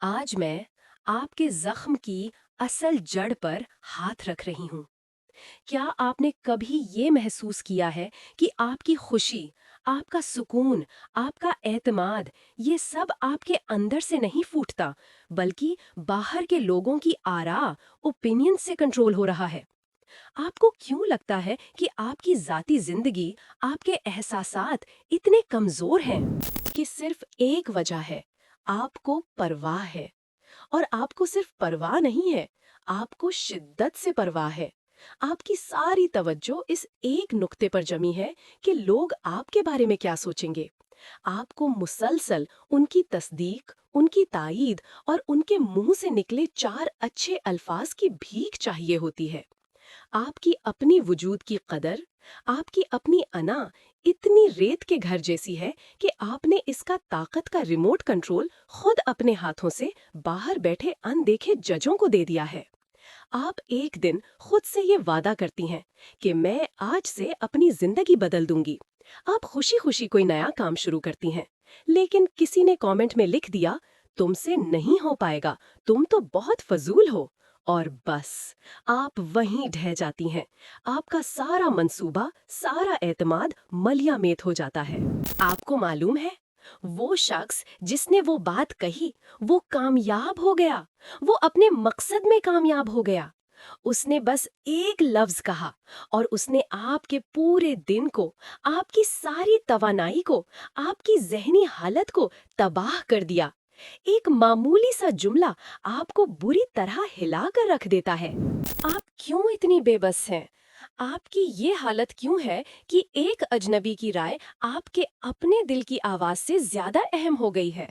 आज मैं आपके जख्म की असल जड़ पर हाथ रख रही हूँ। क्या आपने कभी ये महसूस किया है कि आपकी खुशी, आपका सुकून, आपका एतमाद, ये सब आपके अंदर से नहीं फूटता, बल्कि बाहर के लोगों की आरा, ओपिनियन से कंट्रोल हो रहा है? आपको क्यों लगता है कि आपकी जाती जिंदगी, आपके एहसासात इतने कमजोर हैं कि सिर्फ एक वजह है, आपको परवाह है। और आपको सिर्फ परवाह नहीं है, आपको शिद्दत से परवाह है। आपकी सारी तवज्जो इस एक नुक्ते पर जमी है कि लोग आपके बारे में क्या सोचेंगे। आपको मुसलसल उनकी तस्दीक, उनकी तायीद और उनके मुंह से निकले चार अच्छे अल्फाज की भीख चाहिए होती है। आपकी अपनी वजूद की कदर, आपकी अपनी अना इतनी रेत के घर जैसी है कि आपने इसका ताकत का रिमोट कंट्रोल खुद अपने हाथों से बाहर बैठे अनदेखे जजों को दे दिया है। आप एक दिन खुद से ये वादा करती हैं कि मैं आज से अपनी जिंदगी बदल दूंगी। आप खुशी खुशी कोई नया काम शुरू करती हैं, लेकिन किसी ने कमेंट में लिख दिया, तुमसे नहीं हो पाएगा, तुम तो बहुत फजूल हो। और बस आप वहीं ढह जाती हैं। आपका सारा मंसूबा, सारा एतमाद मलियामेत हो जाता है। आपको मालूम है, वो शख्स जिसने वो बात कही, वो कामयाब हो गया। वो अपने मकसद में कामयाब हो गया। उसने बस एक लफ्ज कहा और उसने आपके पूरे दिन को, आपकी सारी तवानाई को, आपकी जहनी हालत को तबाह कर दिया। एक मामूली सा जुमला आपको बुरी तरह हिला कर रख देता है। आप क्यों इतनी बेबस हैं? आपकी ये हालत क्यों है कि एक अजनबी की राय आपके अपने दिल की आवाज से ज्यादा अहम हो गई है?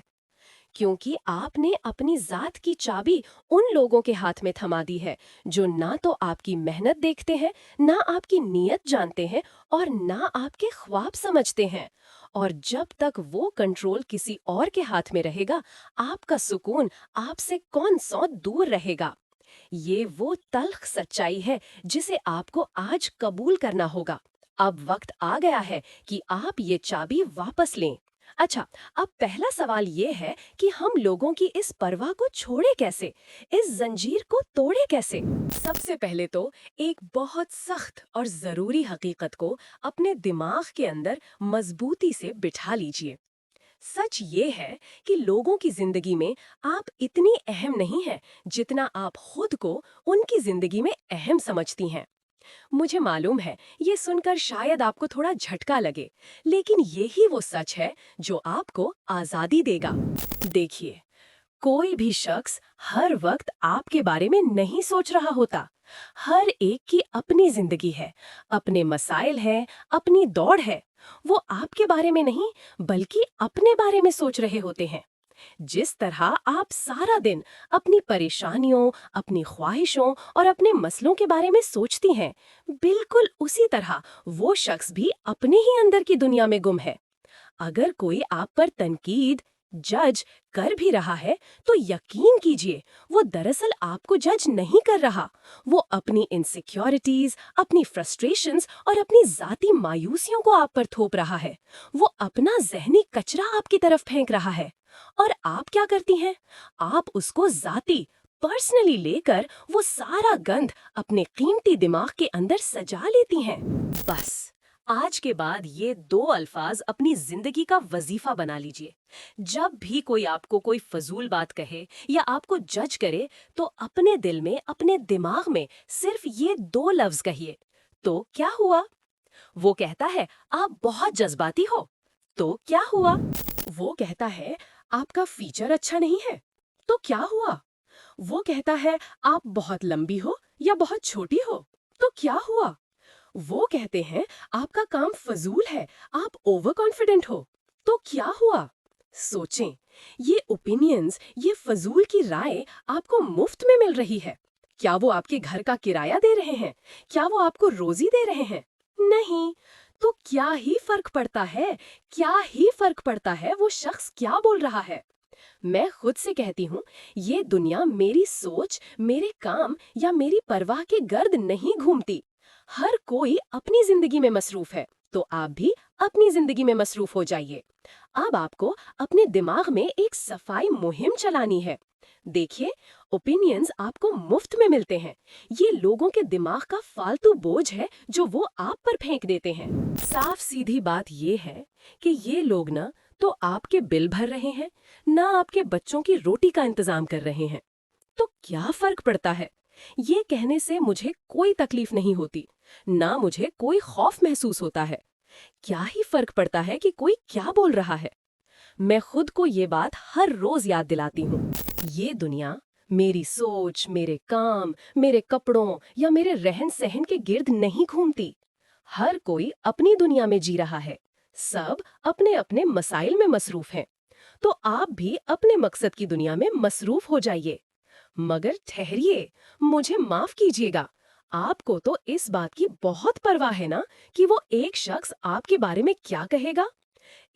क्योंकि आपने अपनी जात की चाबी उन लोगों के हाथ में थमा दी है जो ना तो आपकी मेहनत देखते हैं, ना आपकी नीयत जानते हैं और ना आपके ख्वाब समझते हैं। और जब तक वो कंट्रोल किसी और के हाथ में रहेगा, आपका सुकून आपसे कौन सौ दूर रहेगा। ये वो तल्ख सच्चाई है जिसे आपको आज कबूल करना होगा। अब वक्त आ गया है कि आप ये चाबी वापस लें। अच्छा, अब पहला सवाल ये है कि हम लोगों की इस परवाह को छोड़े कैसे, इस जंजीर को तोड़े कैसे। सबसे पहले तो एक बहुत सख्त और जरूरी हकीकत को अपने दिमाग के अंदर मजबूती से बिठा लीजिए। सच ये है कि लोगों की जिंदगी में आप इतनी अहम नहीं हैं जितना आप खुद को उनकी जिंदगी में अहम समझती हैं। मुझे मालूम है, ये सुनकर शायद आपको थोड़ा झटका लगे, लेकिन यही वो सच है जो आपको आजादी देगा। देखिए, कोई भी शख्स हर वक्त आपके बारे में नहीं सोच रहा होता। हर एक की अपनी जिंदगी है, अपने मसाइल हैं, अपनी दौड़ है। वो आपके बारे में नहीं, बल्कि अपने बारे में सोच रहे होते हैं। जिस तरह आप सारा दिन अपनी परेशानियों, अपनी ख्वाहिशों और अपने मसलों के बारे में सोचती हैं, बिल्कुल उसी तरह वो शख्स भी अपने ही अंदर की दुनिया में गुम है। अगर कोई आप पर तनकीद, जज कर भी रहा है, तो यकीन कीजिए वो दरअसल आपको जज नहीं कर रहा। वो अपनी इनसिक्योरिटीज, अपनी फ्रस्ट्रेशंस और अपनी जाती मायूसियों को आप पर थोप रहा है। वो अपना जहनी कचरा आपकी तरफ फेंक रहा है। और आप क्या करती हैं? आप उसको जाती, पर्सनली लेकर वो सारा गंद अपने कीमती दिमाग के अंदर सजा लेती हैं। बस आज के बाद ये दो अल्फाज अपनी जिंदगी का वजीफा बना लीजिए। जब भी कोई आपको कोई फजूल बात कहे या आपको जज करे, तो अपने दिल में, अपने दिमाग में सिर्फ ये दो लफ्ज कहिए, तो क्या हुआ? वो कहता है आप बहुत जज्बाती हो, तो क्या हुआ? वो कहता है आपका फीचर अच्छा नहीं है, तो क्या हुआ? वो कहता है आप बहुत लंबी हो या बहुत छोटी हो, तो क्या हुआ? वो कहते हैं आपका काम फजूल है, आप ओवर कॉन्फिडेंट हो, तो क्या हुआ? सोचें, ये ओपिनियंस, ये फजूल की राय आपको मुफ्त में मिल रही है। क्या वो आपके घर का किराया दे रहे हैं? क्या वो आपको रोजी दे रहे हैं? नहीं। तो क्या ही फर्क पड़ता है, क्या ही फर्क पड़ता है वो शख्स क्या बोल रहा है। मैं खुद से कहती हूँ, ये दुनिया मेरी सोच, मेरे काम या मेरी परवाह के गर्द नहीं घूमती। हर कोई अपनी जिंदगी में मसरूफ है, तो आप भी अपनी जिंदगी में मसरूफ हो जाइए। अब आपको अपने दिमाग में एक सफाई मुहिम चलानी है। देखिए, ओपिनियंस आपको मुफ्त में मिलते हैं। ये लोगों के दिमाग का फालतू बोझ है जो वो आप पर फेंक देते हैं। साफ सीधी बात ये है कि ये लोग ना तो आपके बिल भर रहे हैं, ना आपके बच्चों की रोटी का इंतजाम कर रहे हैं। तो क्या फर्क पड़ता है? ये कहने से मुझे कोई तकलीफ नहीं होती, ना मुझे कोई खौफ महसूस होता है। क्या ही फर्क पड़ता है कि कोई क्या बोल रहा है? मैं खुद को ये बात हर रोज याद दिलाती हूँ। ये दुनिया मेरी सोच, मेरे काम, मेरे कपड़ों या मेरे रहन सहन के गिर्द नहीं घूमती। हर कोई अपनी दुनिया में जी रहा है। सब अपने अपने मसाइल में मसरूफ हैं। तो आप भी अपने मकसद की दुनिया में मसरूफ हो जाइए। मगर ठहरिए, मुझे माफ कीजिएगा, आपको तो इस बात की बहुत परवाह है ना कि वो एक शख्स आपके बारे में क्या कहेगा।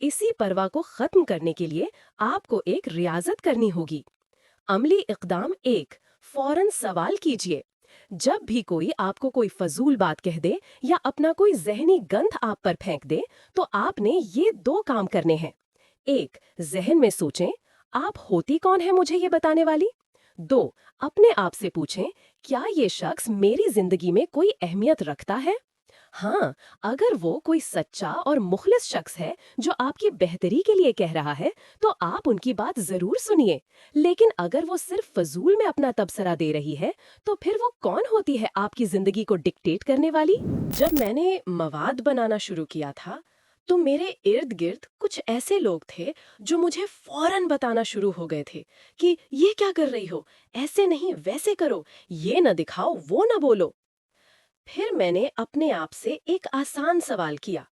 इसी परवाह को खत्म करने के लिए आपको एक रियाजत करनी होगी। अमली इक़दाम 1, फौरन सवाल कीजिए। जब भी कोई आपको कोई फजूल बात कह दे या अपना कोई जहनी गंध आप पर फेंक दे, तो आपने ये 2 काम करने हैं। 1, जहन में सोचें, आप होती कौन है मुझे ये बताने वाली। 2, अपने आप से पूछें, क्या ये शख्स मेरी जिंदगी में कोई अहमियत रखता है। हाँ, अगर वो कोई सच्चा और मुखलिस शख्स है जो आपकी बेहतरी के लिए कह रहा है, तो आप उनकी बात जरूर सुनिए। लेकिन अगर वो सिर्फ फजूल में अपना तबसरा दे रही है, तो फिर वो कौन होती है आपकी जिंदगी को डिक्टेट करने वाली। जब मैंने मवाद बनाना शुरू किया था, तो मेरे इर्द गिर्द कुछ ऐसे लोग थे जो मुझे फौरन बताना शुरू हो गए थे कि ये क्या कर रही हो, ऐसे नहीं वैसे करो, ये न दिखाओ वो न बोलो। फिर मैंने अपने आप से एक आसान सवाल किया,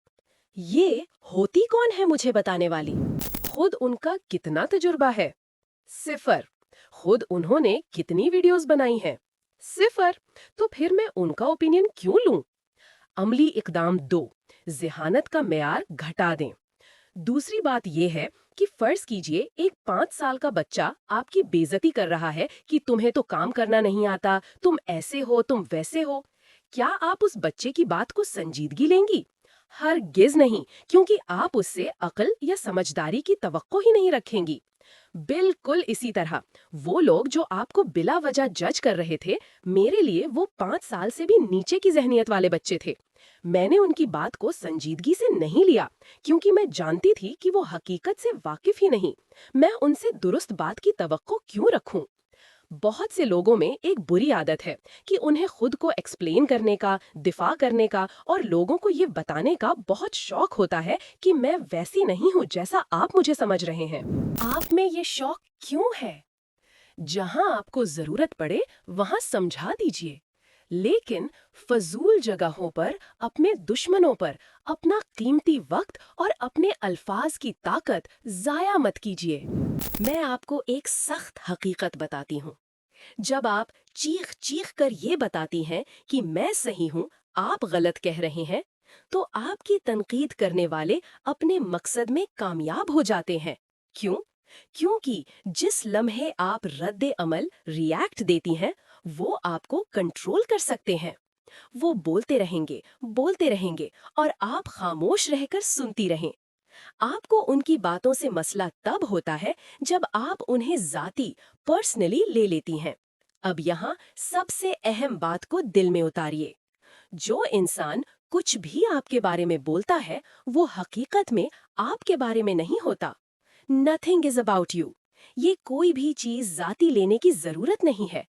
ये होती कौन है मुझे बताने वाली। खुद उनका कितना तजुर्बा है? 0। खुद उन्होंने कितनी वीडियोस बनाई हैं? 0। तो फिर मैं उनका ओपिनियन क्यों लूं? अमली इक़दाम 2, ज़हानत का मेयार घटा दें। दूसरी बात यह है कि फर्ज कीजिए एक 5 साल का बच्चा आपकी बेइज्जती कर रहा है कि तुम्हें तो काम करना नहीं आता, तुम ऐसे हो, तुम वैसे हो। क्या आप उस बच्चे की बात को संजीदगी लेंगी? हरगिज नहीं, क्योंकि आप उससे अक्ल या समझदारी की तवक्को ही नहीं रखेंगी। बिल्कुल इसी तरह वो लोग जो आपको बिला वजह जज कर रहे थे, मेरे लिए वो 5 साल से भी नीचे की जहनियत वाले बच्चे थे। मैंने उनकी बात को संजीदगी से नहीं लिया, क्योंकि मैं जानती थी कि वो हकीकत से वाकिफ ही नहीं। मैं उनसे दुरुस्त बात की तवक्को क्यों रखूं? बहुत से लोगों में एक बुरी आदत है कि उन्हें खुद को एक्सप्लेन करने का, दिफा करने का और लोगों को ये बताने का बहुत शौक होता है कि मैं वैसी नहीं हूँ जैसा आप मुझे समझ रहे हैं। आप में ये शौक क्यों है? जहां आपको जरूरत पड़े वहां समझा दीजिए, लेकिन फजूल जगहों पर अपने दुश्मनों पर अपना कीमती वक्त और अपने अल्फाज की ताकत जाया मत कीजिए। मैं आपको एक सख्त हकीकत बताती हूँ। जब आप चीख चीख कर ये बताती हैं कि मैं सही हूँ, आप गलत कह रहे हैं, तो आपकी तनकीद करने वाले अपने मकसद में कामयाब हो जाते हैं। क्यों? क्योंकि जिस लम्हे आप रद्द अमल रिएक्ट देती हैं, वो आपको कंट्रोल कर सकते हैं। वो बोलते रहेंगे और आप खामोश रहकर सुनती रहें। आपको उनकी बातों से मसला तब होता है जब आप उन्हें जाती, पर्सनली ले लेती हैं। अब यहाँ सबसे अहम बात को दिल में उतारिए। जो इंसान कुछ भी आपके बारे में बोलता है, वो हकीकत में आपके बारे में नहीं होता। Nothing is about you। ये कोई भी चीज जाती लेने की जरूरत नहीं है।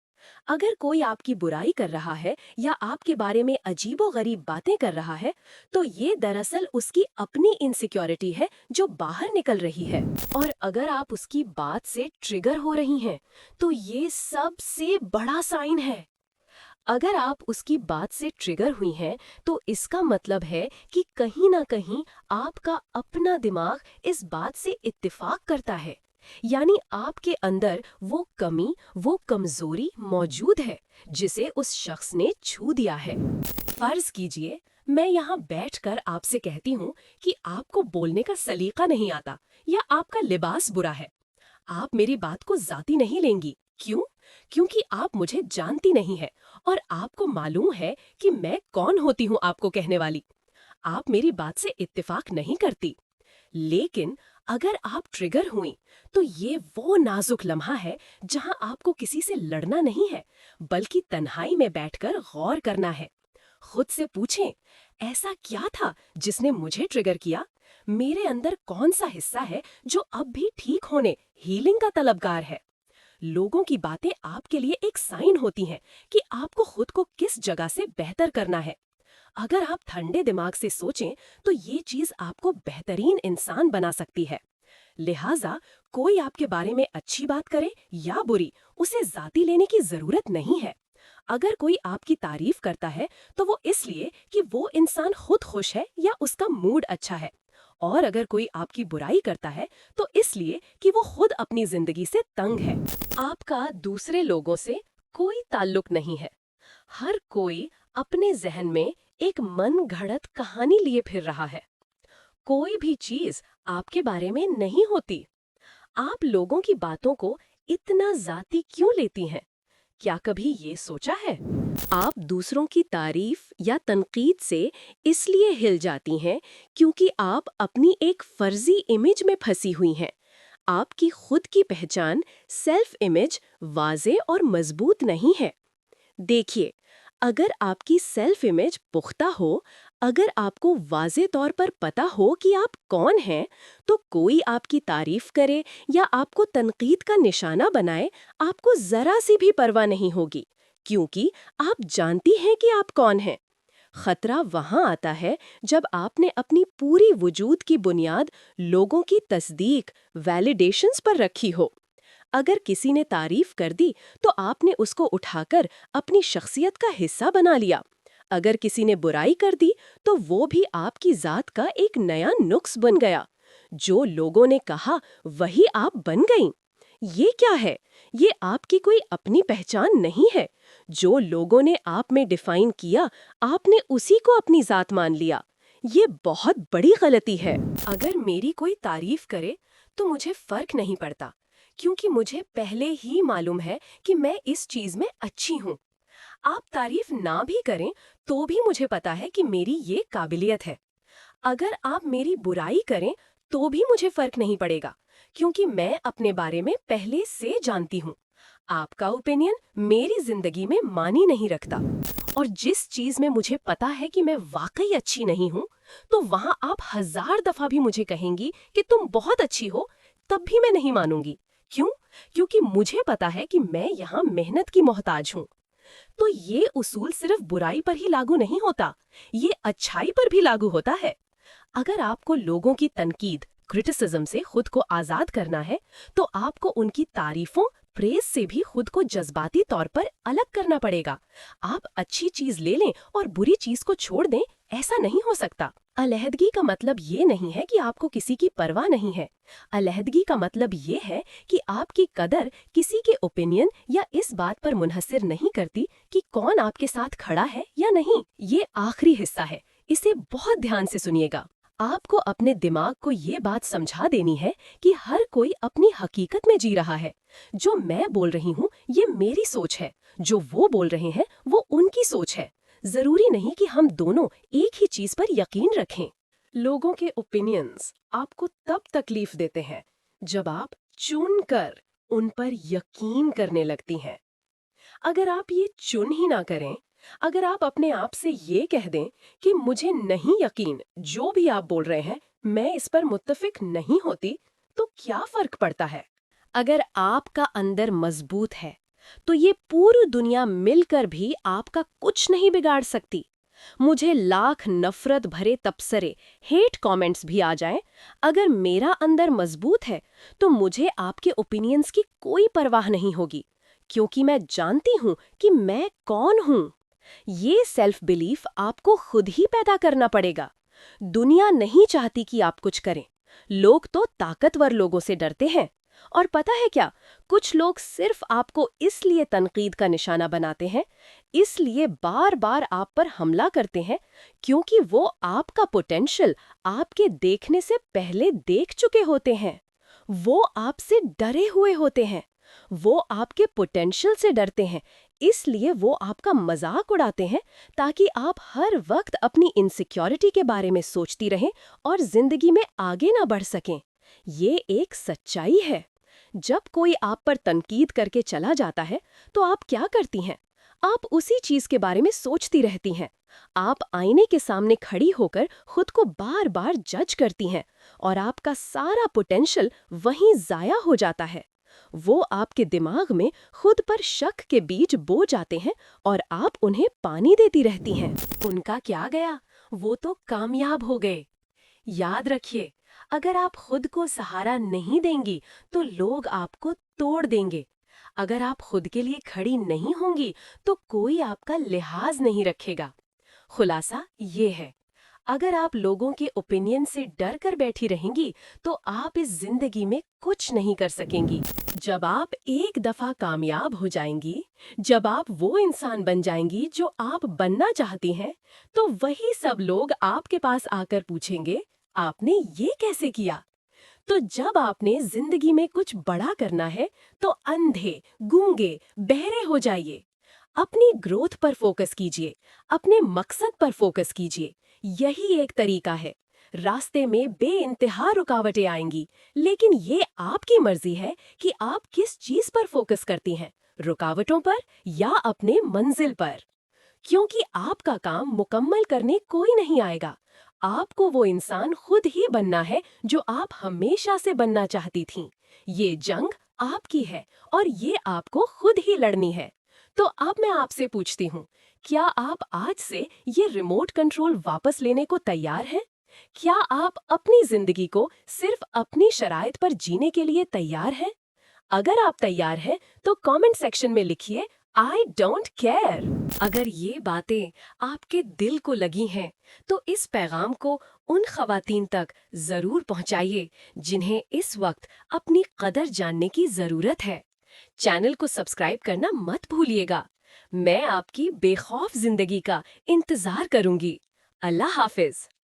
अगर कोई आपकी बुराई कर रहा है या आपके बारे में अजीबोगरीब बातें कर रहा है, तो ये दरअसल उसकी अपनी इनसिक्योरिटी है जो बाहर निकल रही है। और अगर आप उसकी बात से ट्रिगर हो रही हैं, तो ये सबसे बड़ा साइन है। अगर आप उसकी बात से ट्रिगर हुई हैं, तो इसका मतलब है कि कहीं ना कहीं आपका अपना दिमाग इस बात से इत्तेफाक करता है। यानी आपके अंदर वो कमी, वो कमजोरी मौजूद है जिसे उस शख्स ने छू दिया है। फर्ज कीजिए मैं यहाँ बैठकर आपसे कहती हूँ कि आपको बोलने का सलीका नहीं आता या आपका लिबास बुरा है। आप मेरी बात को जाती नहीं लेंगी। क्यों? क्योंकि आप मुझे जानती नहीं है और आपको मालूम है कि मैं कौन होती हूँ आपको कहने वाली। आप मेरी बात से इत्तेफाक नहीं करती, लेकिन अगर आप ट्रिगर हुई तो ये वो नाजुक लम्हा है जहां आपको किसी से लड़ना नहीं है, बल्कि तन्हाई में बैठकर गौर करना है। खुद से पूछें, ऐसा क्या था जिसने मुझे ट्रिगर किया? मेरे अंदर कौन सा हिस्सा है जो अब भी ठीक होने, हीलिंग का तलबगार है? लोगों की बातें आपके लिए एक साइन होती हैं कि आपको खुद को किस जगह से बेहतर करना है। अगर आप ठंडे दिमाग से सोचें तो ये चीज आपको बेहतरीन इंसान बना सकती है। लिहाजा कोई आपके बारे में अच्छी बात करे या बुरी, उसे जाती लेने की जरूरत नहीं है। अगर कोई आपकी तारीफ करता है तो वो इसलिए कि वो इंसान खुद खुश है या उसका मूड अच्छा है, और अगर कोई आपकी बुराई करता है तो इसलिए कि वो खुद अपनी जिंदगी से तंग है। आपका दूसरे लोगों से कोई ताल्लुक नहीं है। हर कोई अपने जहन में एक मन घड़त कहानी लिए फिर रहा है। कोई भी चीज आपके बारे में नहीं होती। आप लोगों की बातों को इतना जाती क्यों लेती हैं? क्या कभी ये सोचा है? आप दूसरों की तारीफ या तनकीद से इसलिए हिल जाती हैं क्योंकि आप अपनी एक फर्जी इमेज में फंसी हुई हैं। आपकी खुद की पहचान, सेल्फ इमेज वाज़े और मजबूत नहीं है। देखिए, अगर आपकी सेल्फ इमेज पुख्ता हो, अगर आपको वाज़े तौर पर पता हो कि आप कौन हैं, तो कोई आपकी तारीफ करे या आपको तनकीद का निशाना बनाए, आपको जरा सी भी परवाह नहीं होगी, क्योंकि आप जानती हैं कि आप कौन हैं। खतरा वहां आता है जब आपने अपनी पूरी वजूद की बुनियाद लोगों की तस्दीक, वैलिडेशंस पर रखी हो। अगर किसी ने तारीफ कर दी तो आपने उसको उठाकर अपनी शख्सियत का हिस्सा बना लिया। अगर किसी ने बुराई कर दी तो वो भी आपकी जात का एक नया नुक्स बन गया। जो लोगों ने कहा वही आप बन गईं। ये क्या है? ये आपकी कोई अपनी पहचान नहीं है। जो लोगों ने आप में डिफाइन किया, आपने उसी को अपनी जात मान लिया। ये बहुत बड़ी गलती है। अगर मेरी कोई तारीफ करे तो मुझे फर्क नहीं पड़ता, क्योंकि मुझे पहले ही मालूम है कि मैं इस चीज में अच्छी हूँ। आप तारीफ ना भी करें तो भी मुझे पता है कि मेरी ये काबिलियत है। अगर आप मेरी बुराई करें तो भी मुझे फर्क नहीं पड़ेगा, क्योंकि मैं अपने बारे में पहले से जानती हूँ। आपका ओपिनियन मेरी जिंदगी में मानी नहीं रखता। और जिस चीज में मुझे पता है कि मैं वाकई अच्छी नहीं हूँ, तो वहां आप 1000 दफा भी मुझे कहेंगी कि तुम बहुत अच्छी हो, तब भी मैं नहीं मानूंगी। क्यों? क्योंकि मुझे पता है कि मैं यहाँ मेहनत की मोहताज हूँ। तो ये उसूल सिर्फ बुराई पर ही लागू नहीं होता, ये अच्छाई पर भी लागू होता है। अगर आपको लोगों की तनकीद, क्रिटिसिज्म से खुद को आजाद करना है, तो आपको उनकी तारीफों, प्रेज से भी खुद को जज्बाती तौर पर अलग करना पड़ेगा। आप अच्छी चीज ले लें और बुरी चीज को छोड़ दें, ऐसा नहीं हो सकता। अलहदगी का मतलब ये नहीं है कि आपको किसी की परवाह नहीं है। अलहदगी का मतलब ये है कि आपकी कदर किसी के ओपिनियन या इस बात पर मुनहसर नहीं करती कि कौन आपके साथ खड़ा है या नहीं। ये आखिरी हिस्सा है, इसे बहुत ध्यान से सुनिएगा। आपको अपने दिमाग को ये बात समझा देनी है कि हर कोई अपनी हकीकत में जी रहा है। जो मैं बोल रही हूँ ये मेरी सोच है, जो वो बोल रहे हैं वो उनकी सोच है। जरूरी नहीं कि हम दोनों एक ही चीज पर यकीन रखें। लोगों के ओपिनियंस आपको तब तकलीफ देते हैं जब आप चुनकर उन पर यकीन करने लगती हैं। अगर आप ये चुन ही ना करें, अगर आप अपने आप से ये कह दें कि मुझे नहीं यकीन, जो भी आप बोल रहे हैं मैं इस पर मुत्तफिक नहीं होती, तो क्या फर्क पड़ता है? अगर आपका अंदर मजबूत है तो ये पूरी दुनिया मिलकर भी आपका कुछ नहीं बिगाड़ सकती। मुझे लाख नफरत भरे तबसरे, हेट कमेंट्स भी आ जाएं, अगर मेरा अंदर मजबूत है तो मुझे आपके ओपिनियंस की कोई परवाह नहीं होगी, क्योंकि मैं जानती हूं कि मैं कौन हूं। ये सेल्फ बिलीफ आपको खुद ही पैदा करना पड़ेगा। दुनिया नहीं चाहती कि आप कुछ करें। लोग तो ताकतवर लोगों से डरते हैं। और पता है क्या, कुछ लोग सिर्फ आपको इसलिए तनकीद का निशाना बनाते हैं, इसलिए बार बार आप पर हमला करते हैं, क्योंकि वो आपका पोटेंशियल आपके देखने से पहले देख चुके होते हैं। वो आपसे डरे हुए होते हैं। वो आपके पोटेंशियल से डरते हैं, اس لیے وہ آپ کا مذاق اڑاتے ہیں تاکہ آپ ہر وقت اپنی انسیکیورٹی کے بارے میں سوچتی رہیں اور زندگی میں آگے نہ بڑھ سکیں۔ یہ ایک سچائی ہے۔ جب کوئی آپ پر تنقید کر کے چلا جاتا ہے تو آپ کیا کرتی ہیں؟ آپ اسی چیز کے بارے میں سوچتی رہتی ہیں۔ آپ آئینے کے سامنے کھڑی ہو کر خود کو بار بار جج کرتی ہیں اور آپ کا سارا پوٹینشل وہیں ضائع ہو جاتا ہے۔ وہ آپ کے دماغ میں خود پر شک کے بیج بو جاتے ہیں اور آپ انہیں پانی دیتی رہتی ہیں۔ ان کا کیا گیا؟ وہ تو کامیاب ہو گئے۔ یاد رکھیے، اگر آپ خود کو سہارا نہیں دیں گی تو لوگ آپ کو توڑ دیں گے۔ اگر آپ خود کے لیے کھڑی نہیں ہوں گی تو کوئی آپ کا لحاظ نہیں رکھے گا۔ خلاصہ یہ ہے، اگر آپ لوگوں کے اوپینین سے ڈر کر بیٹھی رہیں گی تو آپ اس زندگی میں کچھ نہیں کر سکیں گی۔ جب آپ ایک دفعہ کامیاب ہو جائیں گی، جب آپ وہ انسان بن جائیں گی جو آپ بننا چاہتی ہیں، تو وہی سب لوگ آپ کے پاس آ کر پوچھیں گے، آپ نے یہ کیسے کیا؟ تو جب آپ نے زندگی میں کچھ بڑا کرنا ہے تو اندھے، گونگے، بہرے ہو جائیے۔ اپنی گروتھ پر فوکس کیجیے، اپنے مقصد پر فوکس کیجیے۔ یہی ایک طریقہ ہے۔ راستے میں بے انتہا رکاوٹیں آئیں گی، لیکن یہ آپ کی مرضی ہے کہ آپ کس چیز پر فوکس کرتی ہیں، رکاوٹوں پر یا اپنے منزل پر۔ کیونکہ آپ کا کام مکمل کرنے کوئی نہیں آئے گا۔ آپ کو وہ انسان خود ہی بننا ہے جو آپ ہمیشہ سے بننا چاہتی تھیں۔ یہ جنگ آپ کی ہے اور یہ آپ کو خود ہی لڑنی ہے۔ تو اب میں آپ سے پوچھتی ہوں، کیا آپ آج سے یہ ریموٹ کنٹرول واپس لینے کو تیار ہیں؟ کیا آپ اپنی زندگی کو صرف اپنی شرائط پر جینے کے لیے تیار ہیں؟ اگر آپ تیار ہیں تو کامنٹ سیکشن میں لکھیے I don't care۔ اگر یہ باتیں آپ کے دل کو لگی ہیں تو اس پیغام کو ان خواتین تک ضرور پہنچائیے جنہیں اس وقت اپنی قدر جاننے کی ضرورت ہے۔ چینل کو سبسکرائب کرنا مت بھولیے گا۔ میں آپ کی بے خوف زندگی کا انتظار کروں گی۔ اللہ حافظ۔